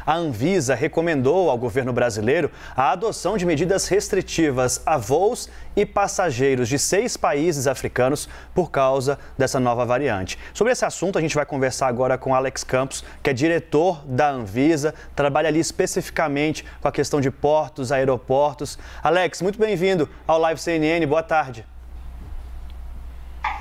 A Anvisa recomendou ao governo brasileiro a adoção de medidas restritivas a voos e passageiros de 6 países africanos por causa dessa nova variante. Sobre esse assunto, a gente vai conversar agora com Alex Campos, que é diretor da Anvisa, trabalha ali especificamente com a questão de portos, aeroportos. Alex, muito bem-vindo ao Live CNN, boa tarde.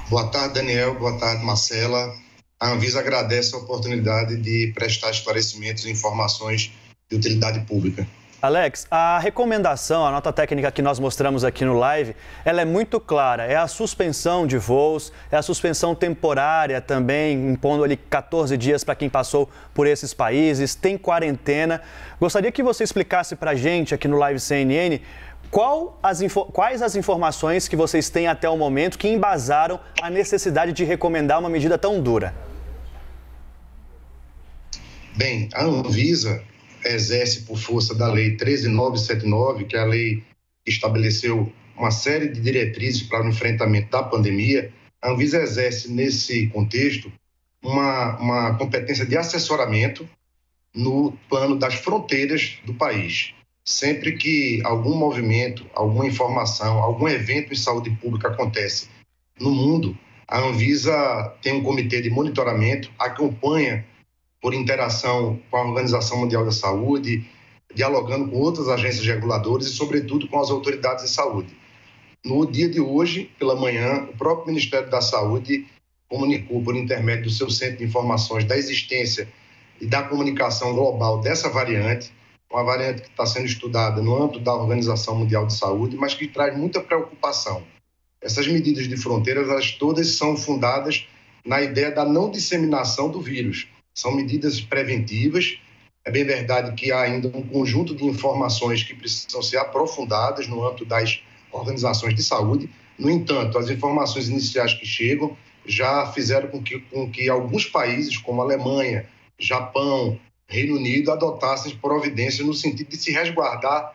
Boa tarde, Daniel. Boa tarde, Marcela. A Anvisa agradece a oportunidade de prestar esclarecimentos e informações de utilidade pública. Alex, a recomendação, a nota técnica que nós mostramos aqui no live, ela é muito clara. É a suspensão de voos, é a suspensão temporária também, impondo ali 14 dias para quem passou por esses países, tem quarentena. Gostaria que você explicasse para a gente aqui no Live CNN quais as informações que vocês têm até o momento que embasaram a necessidade de recomendar uma medida tão dura. Bem, a Anvisa exerce por força da Lei 13.979, que é a lei que estabeleceu uma série de diretrizes para o enfrentamento da pandemia. A Anvisa exerce, nesse contexto, uma competência de assessoramento no plano das fronteiras do país. Sempre que algum movimento, alguma informação, algum evento em saúde pública acontece no mundo, a Anvisa tem um comitê de monitoramento, acompanha por interação com a Organização Mundial da Saúde, dialogando com outras agências reguladoras e, sobretudo, com as autoridades de saúde. No dia de hoje, pela manhã, o próprio Ministério da Saúde comunicou, por intermédio do seu Centro de Informações, da existência e da comunicação global dessa variante, uma variante que está sendo estudada no âmbito da Organização Mundial de Saúde, mas que traz muita preocupação. Essas medidas de fronteiras, elas todas são fundadas na ideia da não disseminação do vírus. São medidas preventivas. É bem verdade que há ainda um conjunto de informações que precisam ser aprofundadas no âmbito das organizações de saúde. No entanto, as informações iniciais que chegam já fizeram com que alguns países, como Alemanha, Japão, Reino Unido, adotassem providências no sentido de se resguardar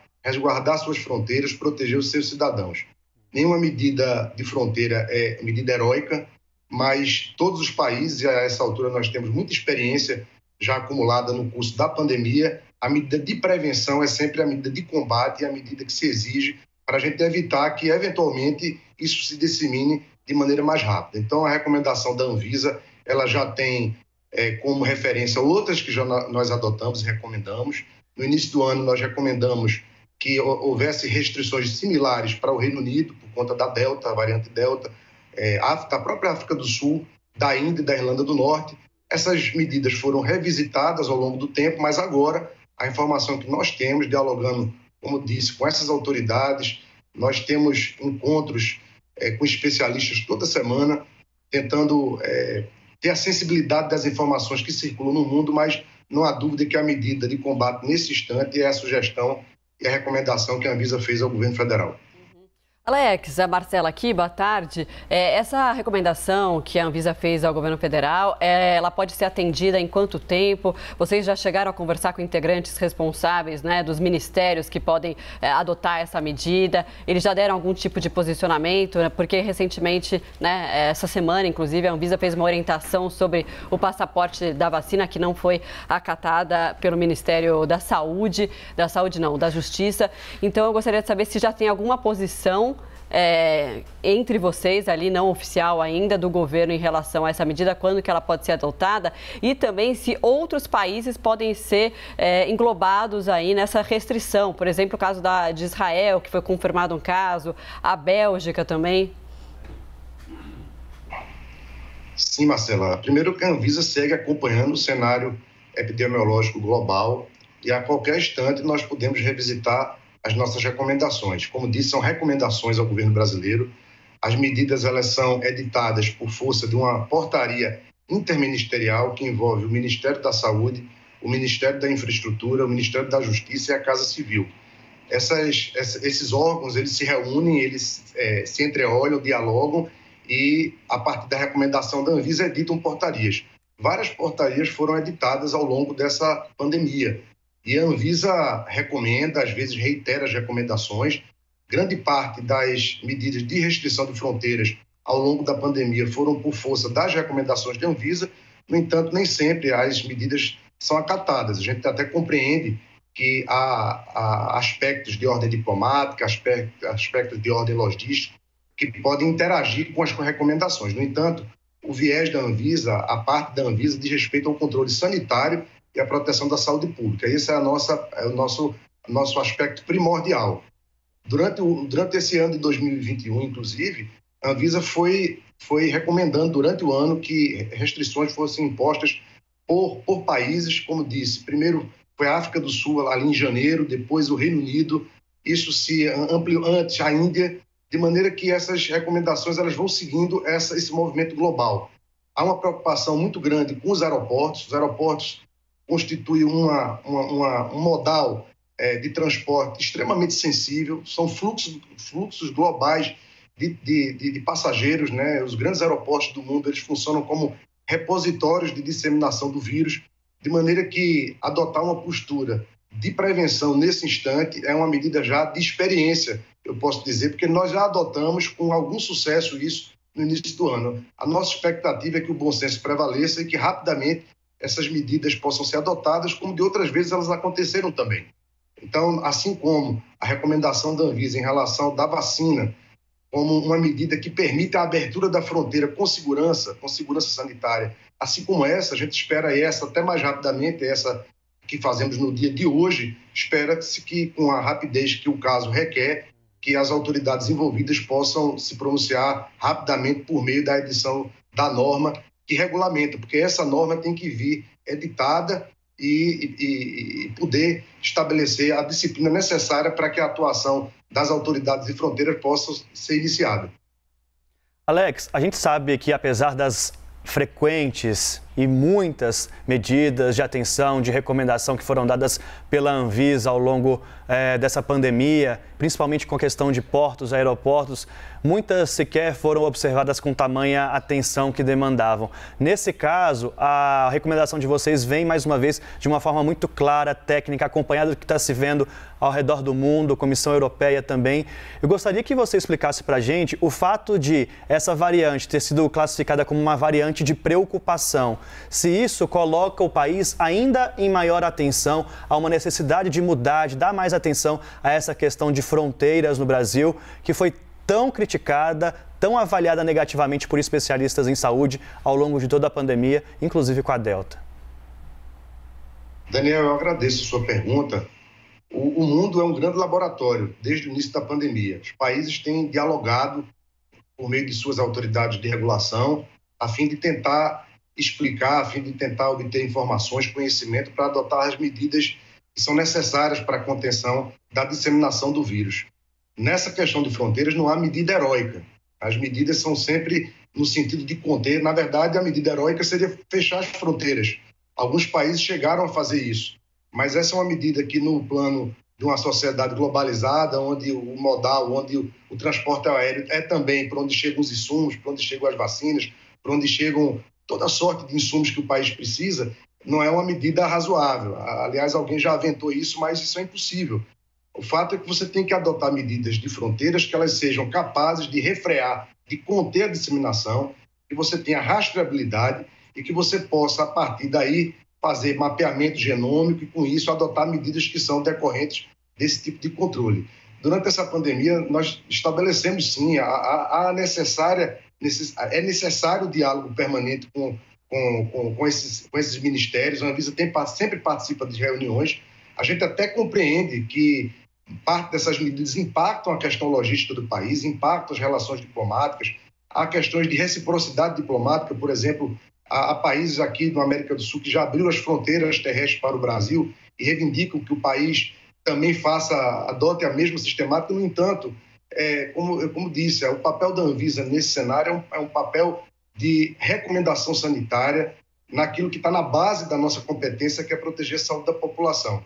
suas fronteiras, proteger os seus cidadãos. Nenhuma medida de fronteira é medida heróica, mas todos os países, e a essa altura nós temos muita experiência já acumulada no curso da pandemia, a medida de prevenção é sempre a medida de combate e a medida que se exige para a gente evitar que, eventualmente, isso se dissemine de maneira mais rápida. Então, a recomendação da Anvisa, ela já tem como referência outras que já nós adotamos e recomendamos. No início do ano, nós recomendamos que houvesse restrições similares para o Reino Unido, por conta da Delta, a variante Delta, da própria África do Sul, da Índia e da Irlanda do Norte. Essas medidas foram revisitadas ao longo do tempo, mas agora a informação que nós temos, dialogando, como disse, com essas autoridades, nós temos encontros com especialistas toda semana, tentando ter a sensibilidade das informações que circulam no mundo, mas não há dúvida que a medida de combate nesse instante é a sugestão e a recomendação que a Anvisa fez ao governo federal. Alex, a Marcela aqui, boa tarde. Essa recomendação que a Anvisa fez ao governo federal, ela pode ser atendida em quanto tempo? Vocês já chegaram a conversar com integrantes responsáveis, né, dos ministérios que podem adotar essa medida? Eles já deram algum tipo de posicionamento? Né? Porque recentemente, né, essa semana, inclusive, a Anvisa fez uma orientação sobre o passaporte da vacina que não foi acatada pelo Ministério da Justiça. Então, eu gostaria de saber se já tem alguma posição entre vocês ali, não oficial ainda, do governo em relação a essa medida, quando que ela pode ser adotada e também se outros países podem ser englobados aí nessa restrição. Por exemplo, o caso de Israel, que foi confirmado um caso, a Bélgica também. Sim, Marcela. Primeiro que a Anvisa segue acompanhando o cenário epidemiológico global e a qualquer instante nós podemos revisitar as nossas recomendações. Como disse, são recomendações ao governo brasileiro. As medidas, elas são editadas por força de uma portaria interministerial que envolve o Ministério da Saúde, o Ministério da Infraestrutura, o Ministério da Justiça e a Casa Civil. Esses órgãos, eles se reúnem, eles se entreolham, dialogam e, a partir da recomendação da Anvisa, editam portarias. Várias portarias foram editadas ao longo dessa pandemia. E a Anvisa recomenda, às vezes reitera as recomendações. Grande parte das medidas de restrição de fronteiras ao longo da pandemia foram por força das recomendações da Anvisa. No entanto, nem sempre as medidas são acatadas. A gente até compreende que há aspectos de ordem diplomática, aspectos de ordem logística, que podem interagir com as recomendações. No entanto, o viés da Anvisa, a parte da Anvisa diz respeito ao controle sanitário e à proteção da saúde pública. Esse é o nosso aspecto primordial. Durante esse ano de 2021, inclusive, a Anvisa foi recomendando durante o ano que restrições fossem impostas por países, como disse. Primeiro foi a África do Sul, ali em janeiro, depois o Reino Unido, isso se ampliou antes, a Índia, de maneira que essas recomendações elas vão seguindo esse movimento global. Há uma preocupação muito grande com os aeroportos constituem um modal de transporte extremamente sensível, são fluxos globais de passageiros, né? Os grandes aeroportos do mundo eles funcionam como repositórios de disseminação do vírus, de maneira que adotar uma postura de prevenção nesse instante é uma medida já de experiência, eu posso dizer, porque nós já adotamos com algum sucesso isso no início do ano. A nossa expectativa é que o bom senso prevaleça e que rapidamente essas medidas possam ser adotadas, como de outras vezes elas aconteceram também. Então, assim como a recomendação da Anvisa em relação da vacina, como uma medida que permite a abertura da fronteira com segurança sanitária, assim como essa, a gente espera essa até mais rapidamente, essa que fazemos no dia de hoje, espera-se que, com a rapidez que o caso requer, que as autoridades envolvidas possam se pronunciar rapidamente por meio da edição da norma que regulamenta, porque essa norma tem que vir editada e poder estabelecer a disciplina necessária para que a atuação das autoridades de fronteiras possa ser iniciada. Alex, a gente sabe que apesar das frequentes e muitas medidas de atenção, de recomendação que foram dadas pela Anvisa ao longo dessa pandemia, principalmente com a questão de portos, aeroportos, muitas sequer foram observadas com tamanha atenção que demandavam. Nesse caso, a recomendação de vocês vem, mais uma vez, de uma forma muito clara, técnica, acompanhada do que está se vendo ao redor do mundo, Comissão Europeia também. Eu gostaria que você explicasse para a gente o fato de essa variante ter sido classificada como uma variante de preocupação. Se isso coloca o país ainda em maior atenção a uma necessidade de mudar, de dar mais atenção a essa questão de fronteiras no Brasil, que foi tão criticada, tão avaliada negativamente por especialistas em saúde ao longo de toda a pandemia, inclusive com a Delta. Daniel, eu agradeço a sua pergunta. O mundo é um grande laboratório desde o início da pandemia. Os países têm dialogado por meio de suas autoridades de regulação a fim de tentar explicar, a fim de tentar obter informações, conhecimento para adotar as medidas que são necessárias para a contenção da disseminação do vírus. Nessa questão de fronteiras não há medida heróica. As medidas são sempre no sentido de conter. Na verdade, a medida heróica seria fechar as fronteiras. Alguns países chegaram a fazer isso, mas essa é uma medida que no plano de uma sociedade globalizada, onde o modal, onde o transporte aéreo é também para onde chegam os insumos, para onde chegam as vacinas, para onde chegam toda sorte de insumos que o país precisa, não é uma medida razoável. Aliás, alguém já aventou isso, mas isso é impossível. O fato é que você tem que adotar medidas de fronteiras que elas sejam capazes de refrear, de conter a disseminação, que você tenha rastreabilidade e que você possa, a partir daí, fazer mapeamento genômico e, com isso, adotar medidas que são decorrentes desse tipo de controle. Durante essa pandemia, nós estabelecemos, sim, é necessário o diálogo permanente com esses ministérios. A Anvisa sempre participa de reuniões. A gente até compreende que parte dessas medidas impactam a questão logística do país, impactam as relações diplomáticas, há questões de reciprocidade diplomática, por exemplo, há países aqui na América do Sul que já abriram as fronteiras terrestres para o Brasil e reivindicam que o país também adote a mesma sistemática. No entanto, como disse, o papel da Anvisa nesse cenário é um papel de recomendação sanitária naquilo que está na base da nossa competência, que é proteger a saúde da população.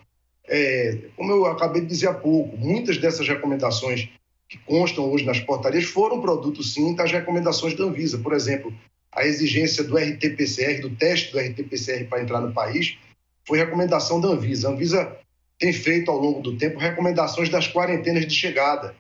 Como eu acabei de dizer há pouco, muitas dessas recomendações que constam hoje nas portarias foram produto, sim, das recomendações da Anvisa. Por exemplo, a exigência do RT-PCR, do teste do RT-PCR para entrar no país, foi recomendação da Anvisa. A Anvisa tem feito, ao longo do tempo, recomendações das quarentenas de chegada.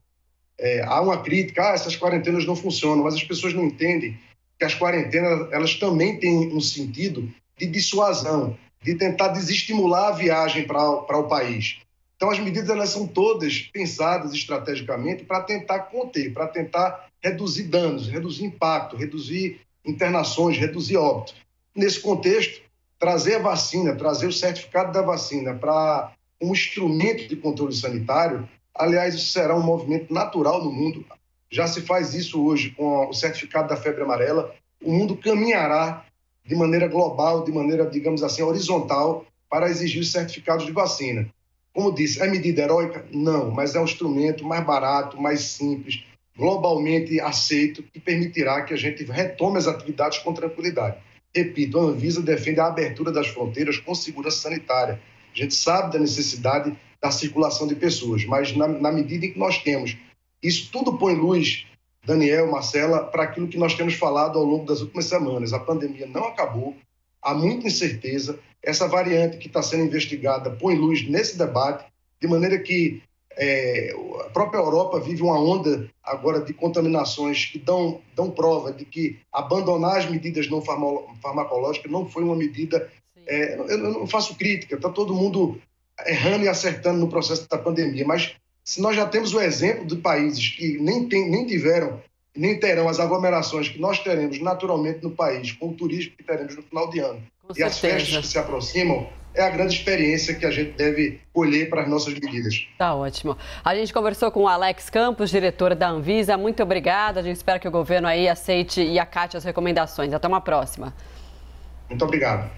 Há uma crítica, essas quarentenas não funcionam, mas as pessoas não entendem que as quarentenas elas também têm um sentido de dissuasão, de tentar desestimular a viagem para o país. Então, as medidas elas são todas pensadas estrategicamente para tentar conter, para tentar reduzir danos, reduzir impacto, reduzir internações, reduzir óbito. Nesse contexto, trazer a vacina, trazer o certificado da vacina para um instrumento de controle sanitário, aliás, isso será um movimento natural no mundo. Já se faz isso hoje com o certificado da febre amarela. O mundo caminhará de maneira global, de maneira, digamos assim, horizontal, para exigir os certificados de vacina. Como disse, é medida heróica? Não, mas é um instrumento mais barato, mais simples, globalmente aceito, que permitirá que a gente retome as atividades com tranquilidade. Repito, a Anvisa defende a abertura das fronteiras com segurança sanitária. A gente sabe da necessidade da circulação de pessoas, mas na medida em que nós temos, isso tudo põe luz, Daniel, Marcela, para aquilo que nós temos falado ao longo das últimas semanas. A pandemia não acabou, há muita incerteza. Essa variante que está sendo investigada põe luz nesse debate, de maneira que a própria Europa vive uma onda agora de contaminações que dão prova de que abandonar as medidas não farmacológicas não foi uma medida... eu não faço crítica, está todo mundo errando e acertando no processo da pandemia, mas se nós já temos o exemplo de países que nem tiveram, nem terão as aglomerações que nós teremos naturalmente no país, com o turismo que teremos no final de ano, e as festas que se aproximam, é a grande experiência que a gente deve colher para as nossas medidas. Tá ótimo. A gente conversou com o Alex Campos, diretor da Anvisa. Muito obrigada. A gente espera que o governo aí aceite e acate as recomendações. Até uma próxima. Muito obrigado.